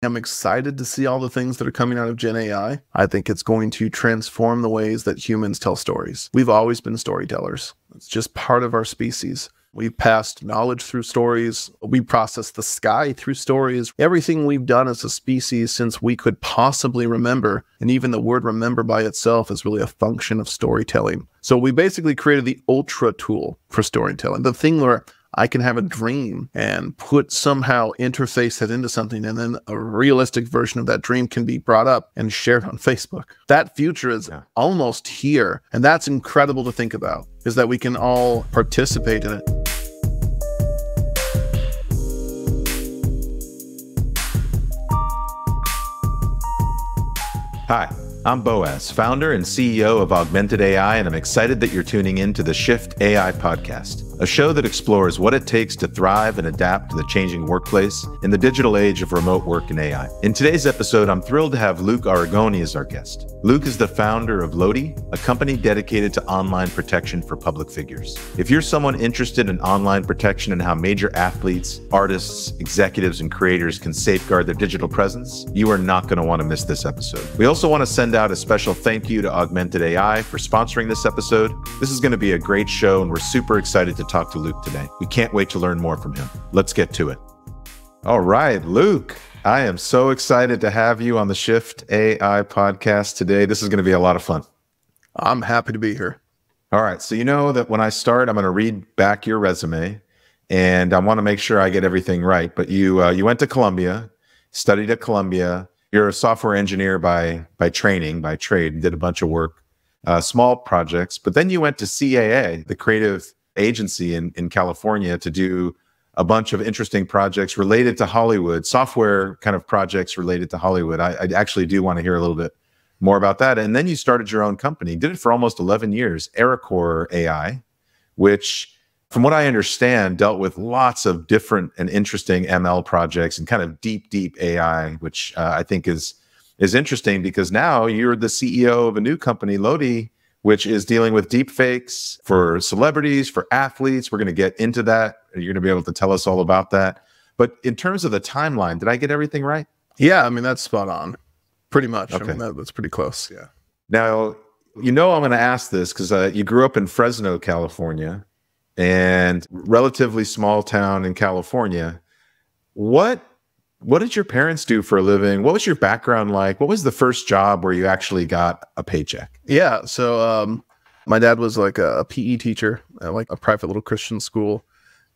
I'm excited to see all the things that are coming out of GenAI. I think it's going to transform the ways that humans tell stories. We've always been storytellers. It's just part of our species. We've passed knowledge through stories. We process the sky through stories. Everything we've done as a species since we could possibly remember, and even the word remember by itself is really a function of storytelling. So we basically created the ultra tool for storytelling, the thing where I can have a dream and somehow interface it into something, and then a realistic version of that dream can be brought up and shared on Facebook. That future is almost here, and that's incredible to think about, is that we can all participate in it. Hi, I'm Boaz, founder and CEO of Augmented AI, and I'm excited that you're tuning in to the Shift AI podcast, a show that explores what it takes to thrive and adapt to the changing workplace in the digital age of remote work and AI. In today's episode, I'm thrilled to have Luke Arrigoni as our guest. Luke is the founder of Loti, a company dedicated to online protection for public figures. If you're someone interested in online protection and how major athletes, artists, executives, and creators can safeguard their digital presence, you are not going to want to miss this episode. We also want to send out a special thank you to Augmented AI for sponsoring this episode. This is going to be a great show, and we're super excited to talk to Luke today. We can't wait to learn more from him. Let's get to it. All right, Luke, I am so excited to have you on the Shift AI podcast today. This is going to be a lot of fun. I'm happy to be here. All right, so you know that when I start, I'm going to read back your resume, and I want to make sure I get everything right. But you went to Columbia, studied at Columbia. You're a software engineer by training, by trade, did a bunch of work, small projects. But then you went to CAA, the creative agency in California, to do a bunch of interesting projects related to Hollywood, software kind of projects related to Hollywood. I actually do want to hear a little bit more about that. And then you started your own company, did it for almost 11 years, AeroCore AI, which, from what I understand, dealt with lots of different and interesting ML projects and kind of deep AI, which I think is interesting because now you're the CEO of a new company, Loti, which is dealing with deep fakes for celebrities, for athletes. We're going to get into that. You're going to be able to tell us all about that. But in terms of the timeline, did I get everything right? Yeah, I mean, that's spot on. Pretty much. Okay. I mean, that's pretty close. Yeah. Now, you know I'm going to ask this because you grew up in Fresno, California, and relatively small town in California. What did your parents do for a living? What was your background like? What was the first job where you actually got a paycheck? Yeah. So my dad was like a PE teacher at like a private little Christian school.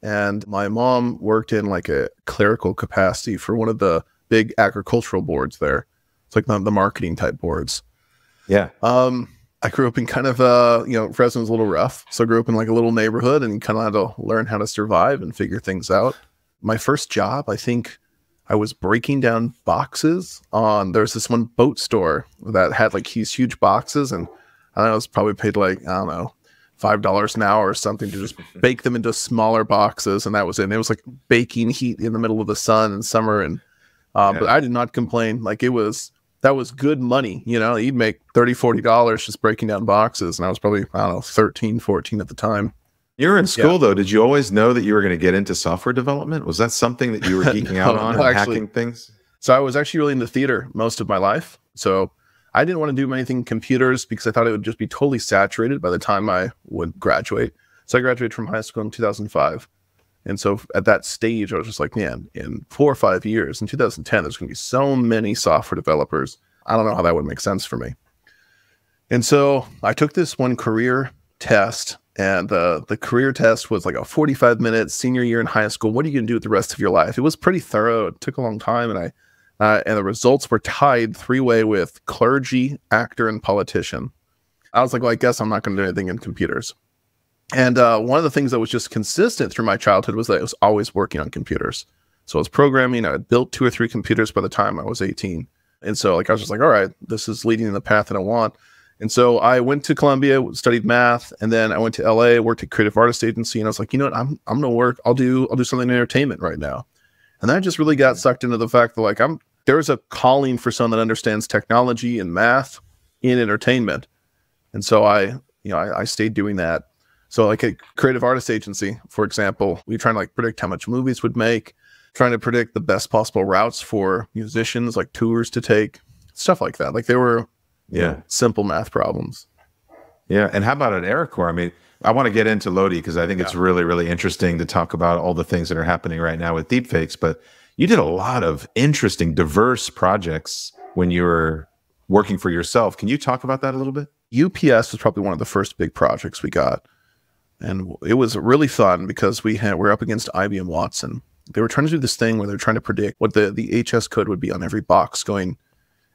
And my mom worked in like a clerical capacity for one of the big agricultural boards there. It's like the marketing type boards. Yeah. I grew up in kind of, Fresno's a little rough. So I grew up in like a little neighborhood and kind of had to learn how to survive and figure things out. My first job, I think I was breaking down boxes there's this one boat store that had like these huge boxes, and I was probably paid like, I don't know, $5 an hour or something to just bake them into smaller boxes. And that was it. And it was like baking heat in the middle of the sun in summer. And, but I did not complain. Like that was good money. You know, you'd make $30, $40 just breaking down boxes. And I was probably, I don't know, 13, 14 at the time. You were in school, though. Did you always know that you were going to get into software development? Was that something that you were geeking out on and hacking things? So I was actually really into theater most of my life. So I didn't want to do anything computers because I thought it would just be totally saturated by the time I would graduate. So I graduated from high school in 2005. And so at that stage, I was just like, man, in 4 or 5 years, in 2010, there's going to be so many software developers. I don't know how that would make sense for me. And so I took this one career test. And the career test was like a 45-minute senior year in high school. What are you going to do with the rest of your life? It was pretty thorough. It took a long time. And and the results were tied 3-way with clergy, actor, and politician. I was like, well, I guess I'm not going to do anything in computers. And one of the things that was just consistent through my childhood was that I was always working on computers. So I was programming. I had built 2 or 3 computers by the time I was 18. And so like I was just like, all right, this is leading in the path that I want. And so I went to Columbia, studied math, and then I went to LA, worked at Creative Artist Agency, and I was like, you know what, I'm gonna work. I'll do something in entertainment right now. And then I just really got sucked into the fact that like there's a calling for someone that understands technology and math in entertainment. And so I stayed doing that. So like at Creative Artist Agency, for example, we were trying to like predict how much movies would make. trying to predict the best possible routes for musicians, like tours to take, stuff like that. Like they were simple math problems. Yeah. And how about at AirCore? I mean, I want to get into Loti because I think it's really, really interesting to talk about all the things that are happening right now with deepfakes. But you did a lot of interesting, diverse projects when you were working for yourself. Can you talk about that a little bit? UPS was probably one of the first big projects we got. And it was really fun because we're up against IBM Watson. They were trying to do this thing where they're trying to predict what the HS code would be on every box going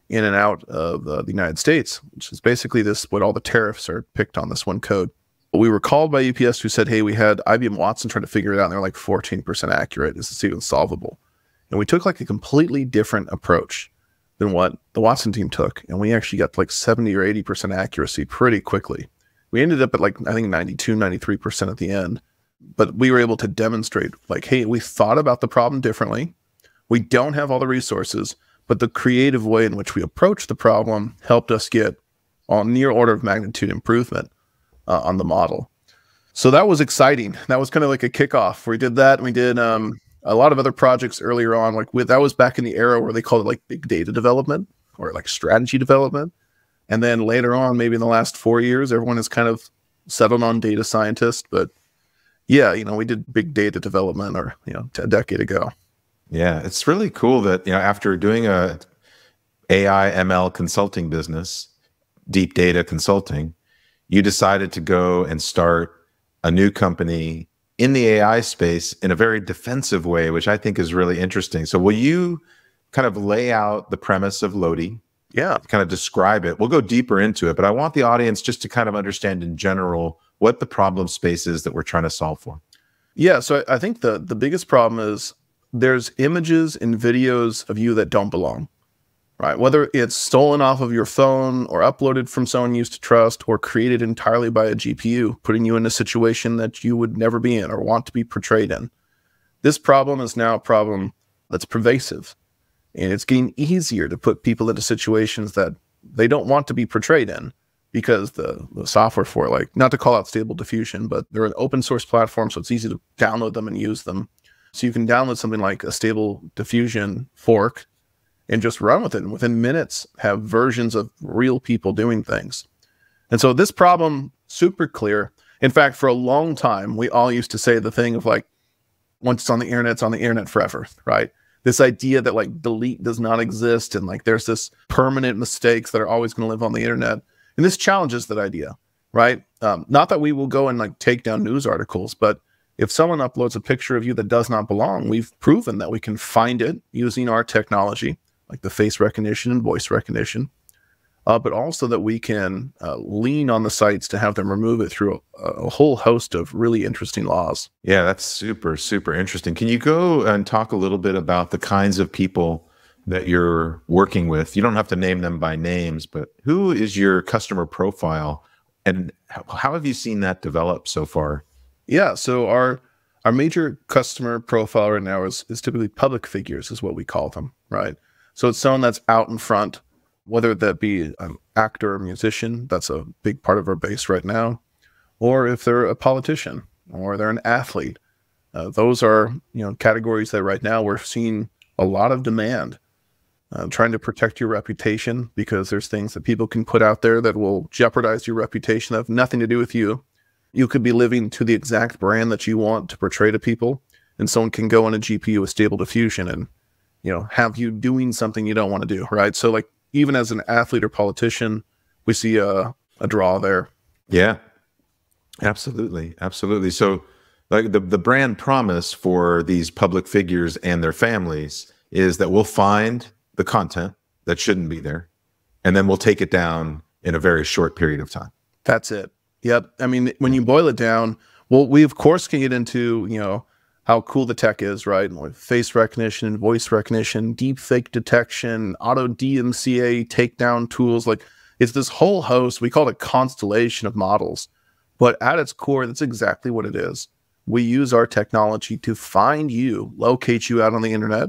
in and out of the United States, which is basically what all the tariffs are picked on this one code. But we were called by UPS who said, hey, we had IBM Watson trying to figure it out, and they're like 14% accurate. Is this even solvable? And we took like a completely different approach than what the Watson team took. And we actually got like 70 or 80% accuracy pretty quickly. We ended up at like, I think 92, 93% at the end. But we were able to demonstrate like, hey, we thought about the problem differently. We don't have all the resources, but the creative way in which we approached the problem helped us get on near order of magnitude improvement on the model. So that was exciting. That was kind of like a kickoff. We did that. And we did a lot of other projects earlier on. That was back in the era where they called it like big data development or like strategy development. And then later on, maybe in the last 4 years, everyone has kind of settled on data scientist. But yeah, we did big data development a decade ago. Yeah, it's really cool that, after doing a AI ML consulting business, deep data consulting, you decided to go and start a new company in the AI space in a very defensive way, which I think is really interesting. So will you kind of lay out the premise of Loti? Yeah. Kind of describe it. We'll go deeper into it, but I want the audience just to kind of understand in general what the problem space is that we're trying to solve for. Yeah, so I think the biggest problem is there's images and videos of you that don't belong, right? Whether it's stolen off of your phone or uploaded from someone you used to trust or created entirely by a GPU, putting you in a situation that you would never be in or want to be portrayed in. This problem is now a problem that's pervasive. And it's getting easier to put people into situations that they don't want to be portrayed in because the software for it, like, not to call out Stable Diffusion, but they're an open source platform, so it's easy to download them and use them. So you can download something like a Stable Diffusion fork and just run with it. And within minutes, have versions of real people doing things. And so this problem, super clear. In fact, for a long time, we all used to say the thing of like, once it's on the internet, it's on the internet forever, right? This idea that like delete does not exist and like there's this permanent mistakes that are always going to live on the internet. And this challenges that idea, right? Not that we will go and like take down news articles, but if someone uploads a picture of you that does not belong, we've proven that we can find it using our technology, like the face recognition and voice recognition, but also that we can lean on the sites to have them remove it through a whole host of really interesting laws. Yeah, that's super, super interesting. Can you go and talk a little bit about the kinds of people that you're working with? You don't have to name them by names, but who is your customer profile and how have you seen that develop so far? Yeah, so our major customer profile right now is typically public figures is what we call them, right? So it's someone that's out in front, whether that be an actor or musician, that's a big part of our base right now, or if they're a politician or they're an athlete. Those are categories that right now we're seeing a lot of demand, trying to protect your reputation because there's things that people can put out there that will jeopardize your reputation that have nothing to do with you. You could be living to the exact brand that you want to portray to people, and someone can go on a GPU with Stable Diffusion and have you doing something you don't want to do, right? So like even as an athlete or politician, we see a draw there. Yeah, absolutely. Absolutely. So like the brand promise for these public figures and their families is that we'll find the content that shouldn't be there, and then we'll take it down in a very short period of time. That's it. Yep. I mean, when you boil it down, well, we of course can get into, how cool the tech is, right? With face recognition, voice recognition, deep fake detection, auto DMCA takedown tools. Like it's this whole host, we call it a constellation of models, but at its core, that's exactly what it is. We use our technology to find you, locate you out on the internet,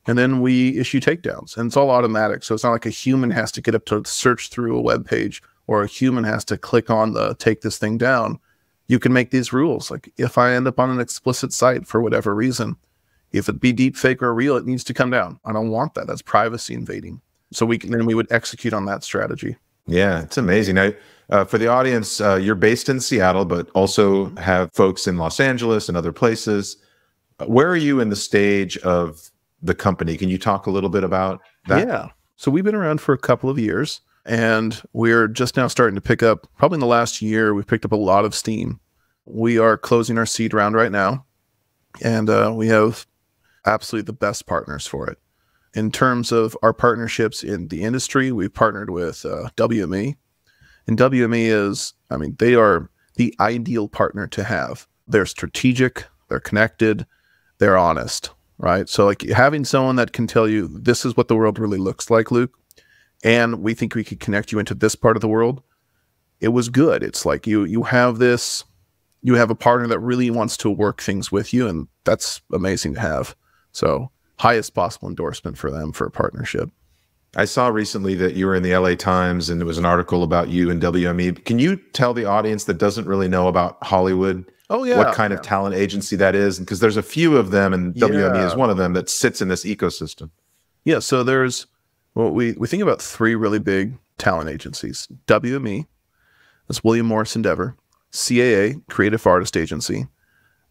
and then we issue takedowns, and it's all automatic. So it's not like a human has to get up to search through a web page or a human has to click on the take this thing down. You can make these rules. Like if I end up on an explicit site for whatever reason, If it be deep fake or real, it needs to come down. I don't want that. That's privacy invading. So then we would execute on that strategy. Yeah, it's amazing. Now, for the audience, you're based in Seattle, but also have folks in Los Angeles and other places. Where are you in the stage of the company? Can you talk a little bit about that? Yeah. So we've been around for a couple of years, and we're just now starting to pick up, probably in the last year, we've picked up a lot of steam. We are closing our seed round right now, and we have absolutely the best partners for it. In terms of our partnerships in the industry, we've partnered with WME. And WME is, I mean, they are the ideal partner to have. They're strategic, they're connected, they're honest, right? So like having someone that can tell you, this is what the world really looks like, Luke, and we think we could connect you into this part of the world, it was good. It's like you have a partner that really wants to work things with you, and that's amazing to have. So highest possible endorsement for them for a partnership. I saw recently that you were in the LA Times and there was an article about you and WME. Can you tell the audience that doesn't really know about Hollywood what kind of talent agency that is? Because there's a few of them, and WME is one of them that sits in this ecosystem. Yeah, so there's, well, we think about three really big talent agencies. WME, that's William Morris Endeavor, CAA, Creative Artist Agency,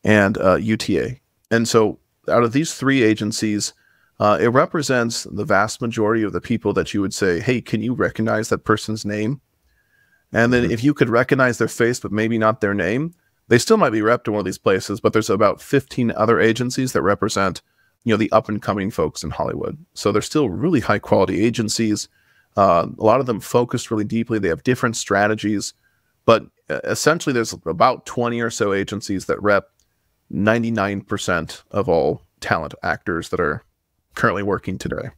and UTA. And so out of these three agencies, it represents the vast majority of the people that you would say, hey, can you recognize that person's name? And then if you could recognize their face, but maybe not their name, they still might be repped in one of these places, but there's about 15 other agencies that represent, the up and coming folks in Hollywood. So they're still really high quality agencies. A lot of them focus really deeply. They have different strategies, but essentially there's about 20 or so agencies that rep 99% of all talent actors that are currently working today.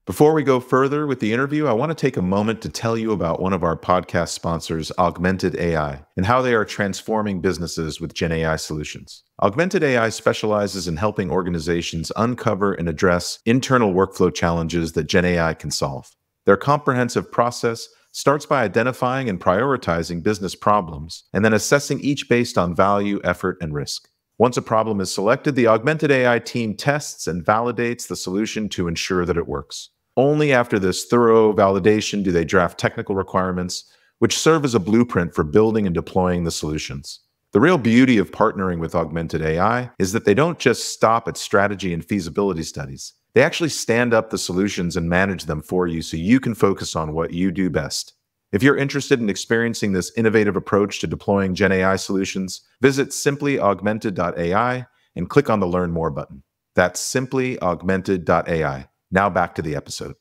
Before we go further with the interview, I want to take a moment to tell you about one of our podcast sponsors, Augmented AI, and how they are transforming businesses with GenAI solutions. Augmented AI specializes in helping organizations uncover and address internal workflow challenges that GenAI can solve. Their comprehensive process starts by identifying and prioritizing business problems, and then assessing each based on value, effort, and risk. Once a problem is selected, the Augmented AI team tests and validates the solution to ensure that it works. Only after this thorough validation do they draft technical requirements, which serve as a blueprint for building and deploying the solutions. The real beauty of partnering with Augmented AI is that they don't just stop at strategy and feasibility studies. They actually stand up the solutions and manage them for you so you can focus on what you do best. If you're interested in experiencing this innovative approach to deploying GenAI solutions, visit simplyaugmented.ai and click on the Learn More button. That's simplyaugmented.ai. Now back to the episode.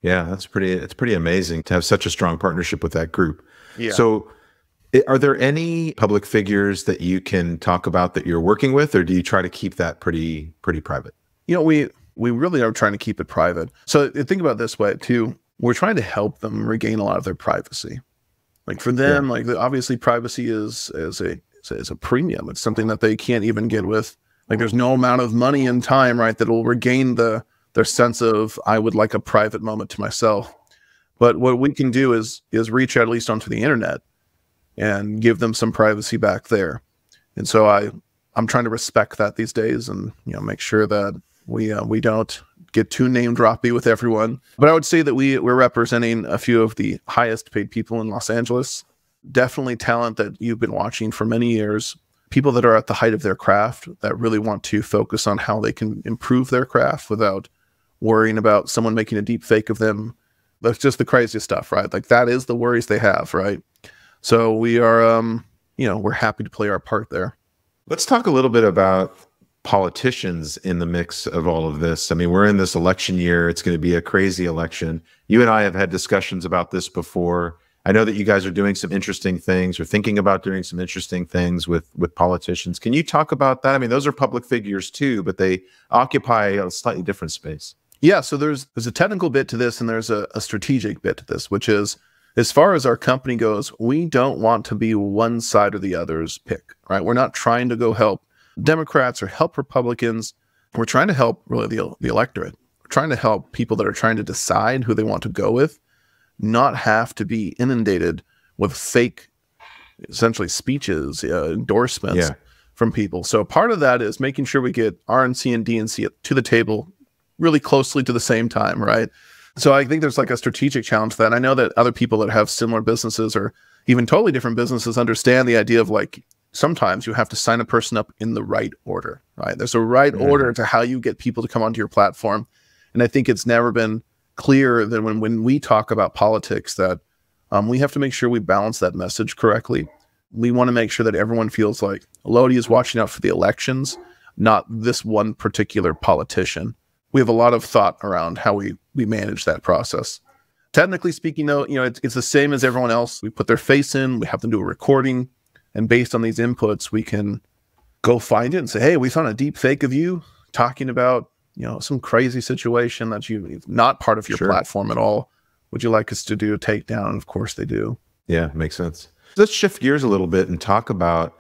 Yeah, it's pretty amazing to have such a strong partnership with that group. Yeah. So are there any public figures that you can talk about that you're working with, or do you try to keep that pretty private? We really are trying to keep it private. So think about it this way too. We're trying to help them regain a lot of their privacy. Like for them, obviously privacy is a premium. It's something that they can't even get with. Like there's no amount of money and time, right, that will regain their sense of, I would like a private moment to myself. But what we can do is reach out at least onto the internet and give them some privacy back there. And so I'm trying to respect that these days, and make sure that we don't get too name droppy with everyone. But I would say that we're representing a few of the highest paid people in Los Angeles. Definitely talent that you've been watching for many years. People that are at the height of their craft that really want to focus on how they can improve their craft without worrying about someone making a deep fake of them. That's just the craziest stuff, right? Like that is the worries they have, right? So we are, we're happy to play our part there. Let's talk a little bit about politicians in the mix of all of this. I mean, we're in this election year. It's going to be a crazy election. You and I have had discussions about this before. I know that you guys are doing some interesting things, or thinking about doing some interesting things with politicians. Can you talk about that? I mean, those are public figures too, but they occupy a slightly different space. Yeah, so there's a technical bit to this, and there's a strategic bit to this, which is, as far as our company goes, we don't want to be one side or the other's pick, right? We're not trying to go help Democrats or help Republicans. We're trying to help really the electorate. We're trying to help people that are trying to decide who they want to go with not have to be inundated with fake, essentially speeches, endorsements from people. So part of that is making sure we get R and C and D and C to the table really closely to the same time, right? So I think there's like a strategic challenge to that. And I know that other people that have similar businesses or even totally different businesses understand the idea of like, sometimes you have to sign a person up in the right order, right? There's a right order to how you get people to come onto your platform. And I think it's never been clear that when we talk about politics that we have to make sure we balance that message correctly. We want to make sure that everyone feels like Loti is watching out for the elections, not this one particular politician. We have a lot of thought around how we manage that process. Technically speaking, though, it's the same as everyone else. We put their face in, we have them do a recording, and based on these inputs, we can go find it and say, hey, we found a deep fake of you talking about, some crazy situation that you're not part of your platform at all. Would you like us to do a takedown? And of course they do. Yeah, makes sense. Let's shift gears a little bit and talk about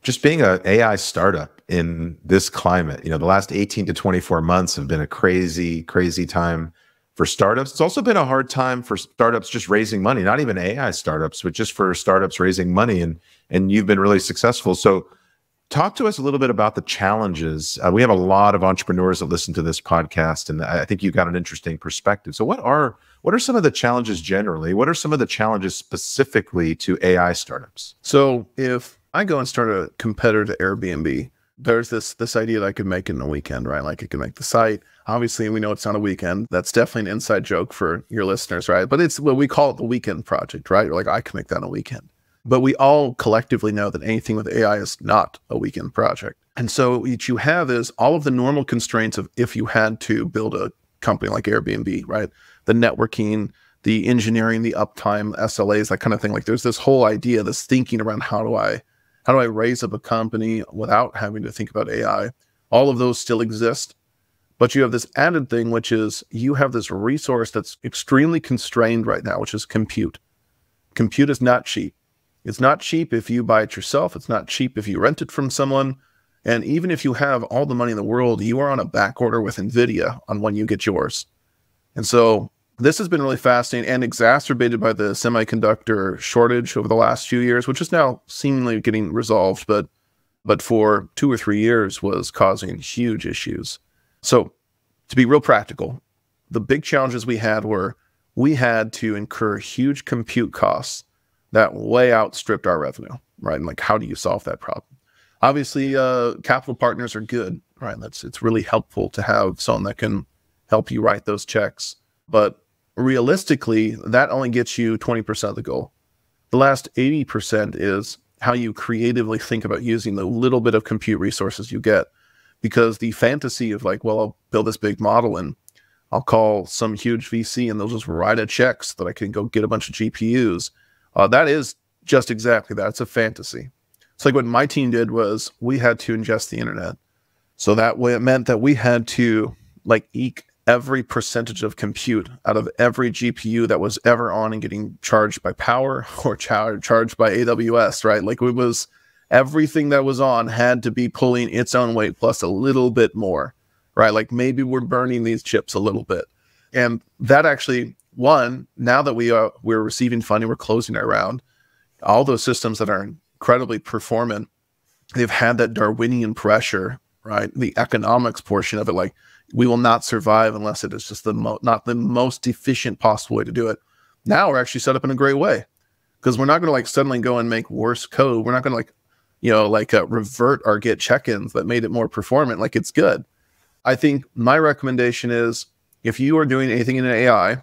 just being an AI startup in this climate. The last 18 to 24 months have been a crazy, crazy time for startups. It's also been a hard time for startups just raising money, not even AI startups, but just for startups raising money. And you've been really successful. So talk to us a little bit about the challenges. We have a lot of entrepreneurs that listen to this podcast, and I think you've got an interesting perspective. So what are some of the challenges generally? What are some of the challenges specifically to AI startups? So if I go and start a competitor to Airbnb, there's this idea that I could make it in a weekend, right? Like I could make the site. Obviously, we know it's not a weekend. That's definitely an inside joke for your listeners, right? But it's what we call it the weekend project, right? Or like I can make that in a weekend. But we all collectively know that anything with AI is not a weekend project. And so what you have is all of the normal constraints of if you had to build a company like Airbnb, right? The networking, the engineering, the uptime, SLAs, that kind of thing. Like there's this whole idea, this thinking around how do I raise up a company without having to think about AI? All of those still exist. But you have this added thing, which is you have this resource that's extremely constrained right now, which is compute. Compute is not cheap. It's not cheap if you buy it yourself. It's not cheap if you rent it from someone. And even if you have all the money in the world, you are on a back order with NVIDIA on when you get yours. And so this has been really fascinating and exacerbated by the semiconductor shortage over the last few years, which is now seemingly getting resolved, but for 2 or 3 years was causing huge issues. So to be real practical, the big challenges we had were we had to incur huge compute costs that way outstripped our revenue, right? And like, how do you solve that problem? Obviously, capital partners are good, right? It's really helpful to have someone that can help you write those checks. But realistically, that only gets you 20% of the goal. The last 80% is how you creatively think about using the little bit of compute resources you get. Because the fantasy of like, well, I'll build this big model and I'll call some huge VC and they'll just write a check so that I can go get a bunch of GPUs. That is just exactly that. It's a fantasy. It's like what my team did was we had to ingest the internet. So that way it meant that we had to like eke every percentage of compute out of every GPU that was ever on and getting charged by power or charged by AWS, right? Like it was everything that was on had to be pulling its own weight plus a little bit more, right? Like maybe we're burning these chips a little bit. And that actually, one, now that we're receiving funding, we're closing our round, all those systems that are incredibly performant, they've had that Darwinian pressure, right? The economics portion of it, like we will not survive unless it is just not the most efficient possible way to do it. Now we're actually set up in a great way because we're not going to like suddenly go and make worse code. We're not going to revert our Git check-ins that made it more performant. Like it's good. I think my recommendation is if you are doing anything in AI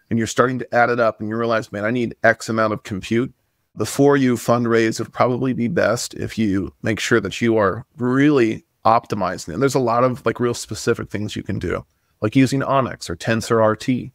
and you're starting to add it up and you realize, man, I need X amount of compute, before you fundraise, it would probably be best if you make sure that you are really optimizing it. And there's a lot of like real specific things you can do, like using Onyx or TensorRT,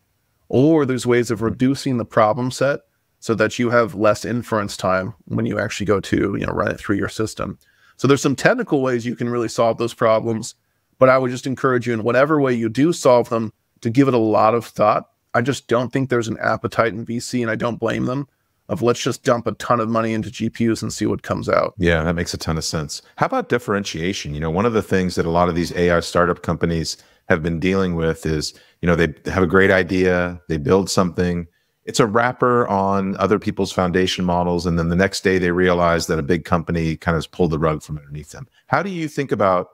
or there's ways of reducing the problem set so that you have less inference time when you actually go to, run it through your system. So there's some technical ways you can really solve those problems, but I would just encourage you in whatever way you do solve them to give it a lot of thought. I just don't think there's an appetite in VC, and I don't blame them, of let's just dump a ton of money into GPUs and see what comes out. Yeah, that makes a ton of sense. How about differentiation? One of the things that a lot of these AI startup companies have been dealing with is, they have a great idea, they build something, It's a wrapper on other people's foundation models. And then the next day they realize that a big company kind of pulled the rug from underneath them. How do you think about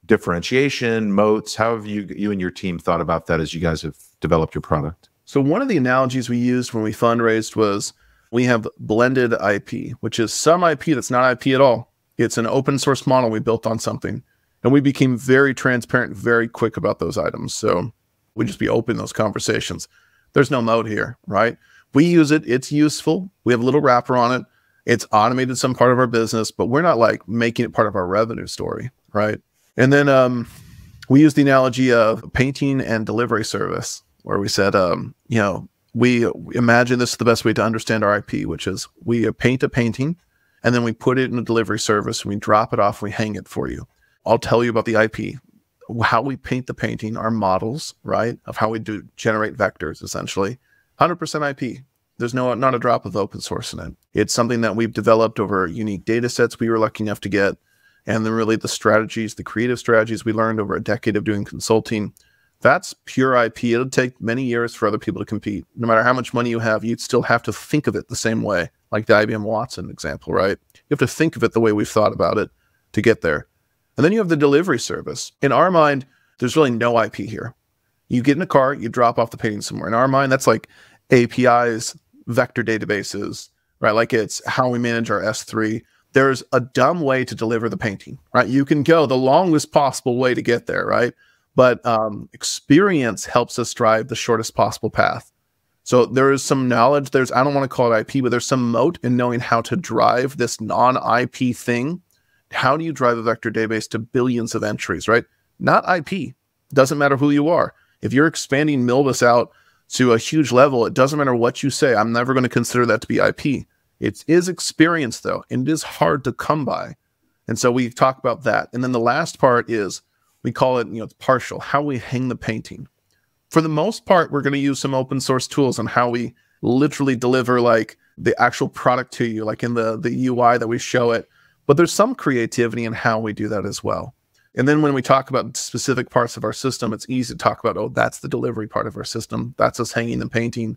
differentiation, moats? How have you and your team thought about that as you guys have developed your product? So one of the analogies we used when we fundraised was we have blended IP, which is some IP that's not IP at all. It's an open source model we built on something. And we became very transparent, very quick about those items. So we just be open in those conversations. There's no moat here, right? We use it. It's useful. We have a little wrapper on it. It's automated some part of our business, but we're not like making it part of our revenue story, right? And then we use the analogy of painting and delivery service, where we said, we imagine this is the best way to understand our IP, which is we paint a painting and then we put it in a delivery service and we drop it off, we hang it for you. I'll tell you about the IP, how we paint the painting, our models, right, of how we do generate vectors, essentially. 100% IP. There's not a drop of open source in it. It's something that we've developed over unique data sets we were lucky enough to get. And then really the strategies, the creative strategies we learned over a decade of doing consulting. That's pure IP. It'll take many years for other people to compete. No matter how much money you have, you'd still have to think of it the same way, like the IBM Watson example, right? You have to think of it the way we've thought about it to get there. And then you have the delivery service. In our mind, there's really no IP here. You get in a car, you drop off the painting somewhere. In our mind, that's like APIs, vector databases, right? Like it's how we manage our S3. There's a dumb way to deliver the painting, right? You can go the longest possible way to get there, right? But experience helps us drive the shortest possible path. So there is some knowledge. I don't want to call it IP, but there's some moat in knowing how to drive this non-IP thing. How do you drive a vector database to billions of entries, right? Not IP. Doesn't matter who you are. If you're expanding Milbus out to a huge level, it doesn't matter what you say. I'm never going to consider that to be IP. It is experience, though, and it is hard to come by. And so we talk about that. And then the last part is, we call it, it's partial, how we hang the painting. For the most part, we're going to use some open source tools on how we literally deliver like the actual product to you, like in the UI that we show it. But there's some creativity in how we do that as well. And then when we talk about specific parts of our system, it's easy to talk about, oh, that's the delivery part of our system. That's us hanging the painting.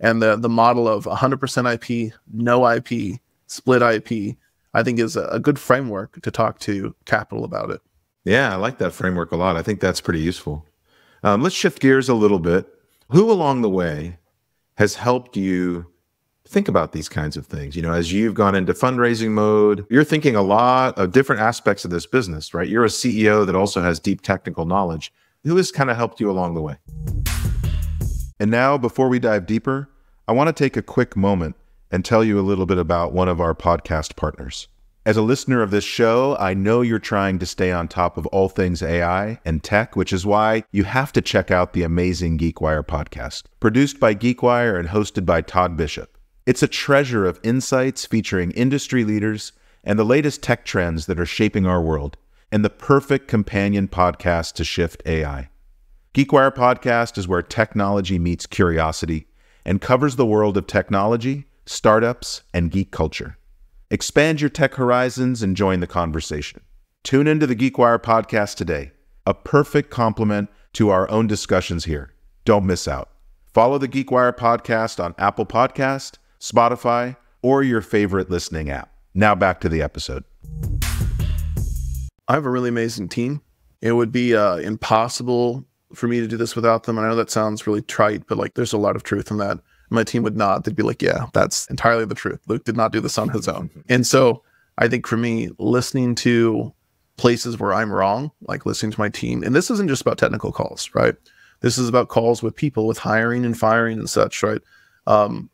And the model of 100% IP, no IP, split IP, I think is a good framework to talk to capital about it. Yeah, I like that framework a lot. I think that's pretty useful. Let's shift gears a little bit. Who along the way has helped you think about these kinds of things? As you've gone into fundraising mode, you're thinking a lot of different aspects of this business, right? You're a CEO that also has deep technical knowledge. Who has kind of helped you along the way? And now, before we dive deeper, I want to take a quick moment and tell you a little bit about one of our podcast partners. As a listener of this show, I know you're trying to stay on top of all things AI and tech, which is why you have to check out the amazing GeekWire podcast, produced by GeekWire and hosted by Todd Bishop. It's a treasure of insights featuring industry leaders and the latest tech trends that are shaping our world, and the perfect companion podcast to shift AI. GeekWire podcast is where technology meets curiosity and covers the world of technology, startups, and geek culture. Expand your tech horizons and join the conversation. Tune into the GeekWire podcast today, a perfect complement to our own discussions here. Don't miss out. Follow the GeekWire podcast on Apple Podcast, Spotify, or your favorite listening app. Now back to the episode. I have a really amazing team. It would be impossible for me to do this without them. I know that sounds really trite, but like there's a lot of truth in that. My team would not. They'd be like, yeah, that's entirely the truth. Luke did not do this on his own. And so I think for me, listening to places where I'm wrong, like listening to my team, and this isn't just about technical calls, right? This is about calls with people, with hiring and firing and such, right?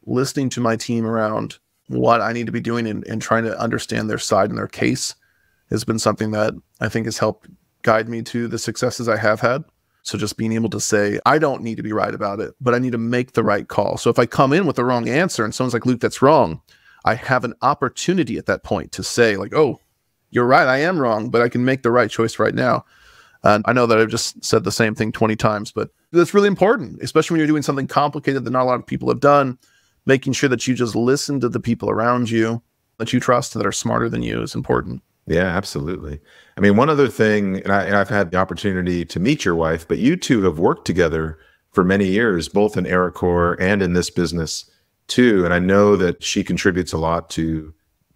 Listening to my team around what I need to be doing and trying to understand their side and their case has been something that I think has helped guide me to the successes I have had. So just being able to say, I don't need to be right about it, but I need to make the right call. So if I come in with the wrong answer and someone's like, Luke, that's wrong, I have an opportunity at that point to say like, oh, you're right, I am wrong, but I can make the right choice right now. And I know that I've just said the same thing 20 times, but that's really important, especially when you're doing something complicated that not a lot of people have done. Making sure that you just listen to the people around you that you trust that are smarter than you is important. Yeah, absolutely. I mean, one other thing, and I've had the opportunity to meet your wife, but you two have worked together for many years, both in AeroCore and in this business too. And I know that she contributes a lot to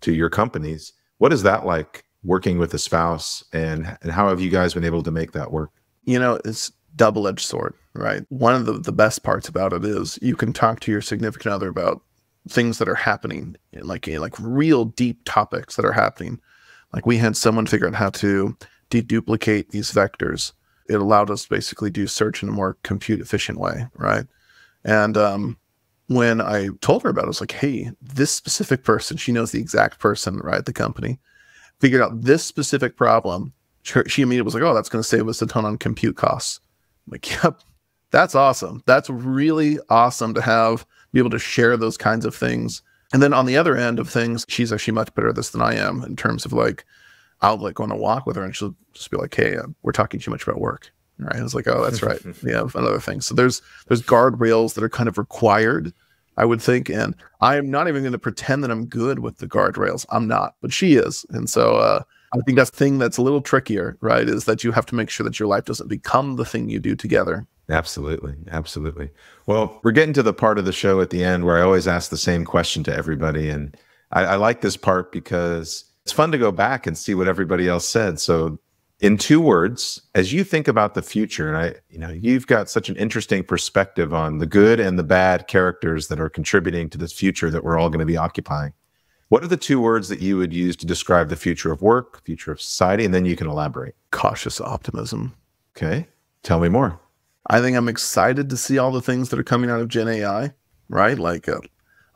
your companies. What is that like, working with a spouse, and how have you guys been able to make that work? It's double-edged sword, right? One of the best parts about it is you can talk to your significant other about things that are happening, like real deep topics that are happening. Like, we had someone figure out how to deduplicate these vectors. It allowed us to basically do search in a more compute efficient way, right? And when I told her about it, I was like, hey, this specific person, she knows the exact person, right, at the company, figured out this specific problem. She immediately was like, oh, that's going to save us a ton on compute costs. I'm like, yep, that's awesome. That's really awesome to be able to share those kinds of things. And then on the other end of things, she's actually much better at this than I am, in terms of like, I'll like go on a walk with her and she'll just be like, hey, we're talking too much about work. Right. I was like, oh, that's right. Yeah, another thing. So there's guardrails that are kind of required, I would think. And I am not even going to pretend that I'm good with the guardrails. I'm not, but she is. And so I think that's the thing that's a little trickier, right? Is that you have to make sure that your life doesn't become the thing you do together. Absolutely. Absolutely. Well, we're getting to the part of the show at the end where I always ask the same question to everybody. And I like this part because it's fun to go back and see what everybody else said. So in 2 words, as you think about the future, and you've got such an interesting perspective on the good and the bad characters that are contributing to this future that we're all going to be occupying. What are the 2 words that you would use to describe the future of work, future of society, and then you can elaborate? Cautious optimism. Okay. Tell me more. I think I'm excited to see all the things that are coming out of GenAI, right? Like,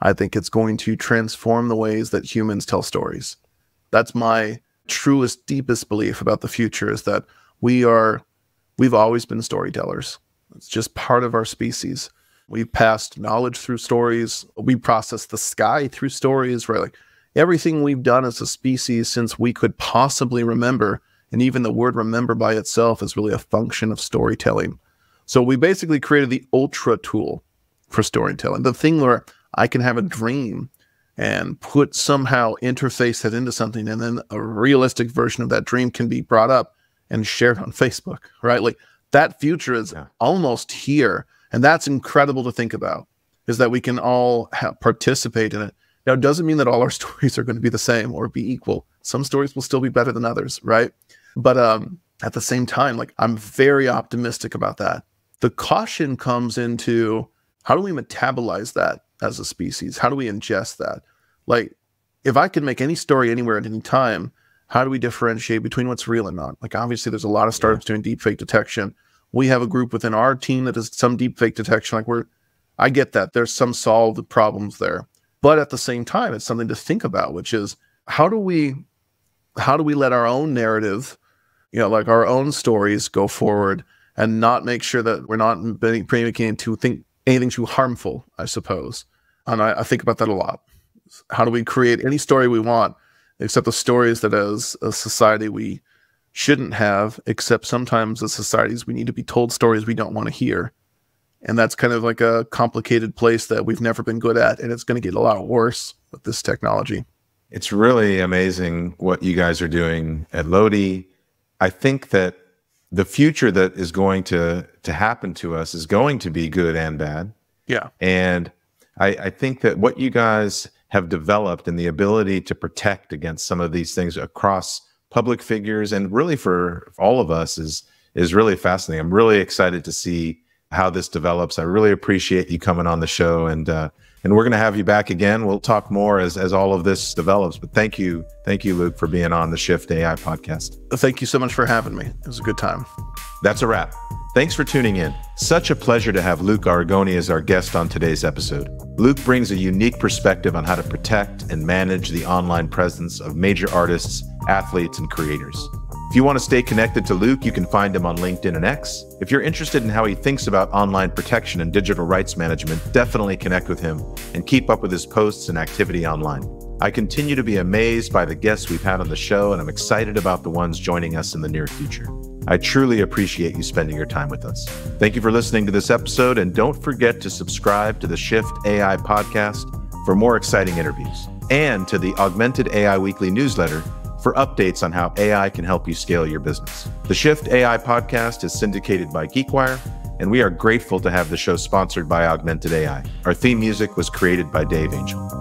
I think it's going to transform the ways that humans tell stories. That's my truest, deepest belief about the future, is that we've always been storytellers. It's just part of our species. We've passed knowledge through stories. We process the sky through stories, right? Like, everything we've done as a species since we could possibly remember, and even the word remember by itself is really a function of storytelling. So we basically created the ultra tool for storytelling, the thing where I can have a dream and somehow interface that into something, and then a realistic version of that dream can be brought up and shared on Facebook, right? Like, that future is almost here. And that's incredible to think about, is that we can all participate in it. Now, it doesn't mean that all our stories are going to be the same or be equal. Some stories will still be better than others, right? But at the same time, like, I'm very optimistic about that. The caution comes into, how do we metabolize that as a species? How do we ingest that? Like, if I can make any story anywhere at any time, how do we differentiate between what's real and not? Like, obviously, there's a lot of startups doing deepfake detection. We have a group within our team that does some deepfake detection. Like, I get that. There's some solved problems there. But at the same time, it's something to think about, which is, how do we let our own narrative, like our own stories, go forward, and not make sure that we're not making anything too harmful, I suppose. And I think about that a lot. How do we create any story we want, except the stories that as a society we shouldn't have, except sometimes as societies we need to be told stories we don't want to hear. And that's kind of like a complicated place that we've never been good at, and it's going to get a lot worse with this technology. It's really amazing what you guys are doing at Loti. I think that the future that is going to happen to us is going to be good and bad. Yeah. And I think that what you guys have developed and the ability to protect against some of these things across public figures, and really for all of us, is really fascinating. I'm really excited to see how this develops. I really appreciate you coming on the show, and we're going to have you back again. We'll talk more as all of this develops. But thank you, Luke, for being on the Shift AI podcast. Thank you so much for having me. It was a good time. That's a wrap. Thanks for tuning in. Such a pleasure to have Luke Arrigoni as our guest on today's episode. Luke brings a unique perspective on how to protect and manage the online presence of major artists, athletes, and creators. If you want to stay connected to Luke, you can find him on LinkedIn and X. If you're interested in how he thinks about online protection and digital rights management, definitely connect with him and keep up with his posts and activity online. I continue to be amazed by the guests we've had on the show, and I'm excited about the ones joining us in the near future. I truly appreciate you spending your time with us. Thank you for listening to this episode, and don't forget to subscribe to the Shift AI podcast for more exciting interviews, and to the Augmented AI Weekly newsletter for updates on how AI can help you scale your business. The Shift AI podcast is syndicated by GeekWire and we are grateful to have the show sponsored by Augmented AI. Our theme music was created by Dave Angel.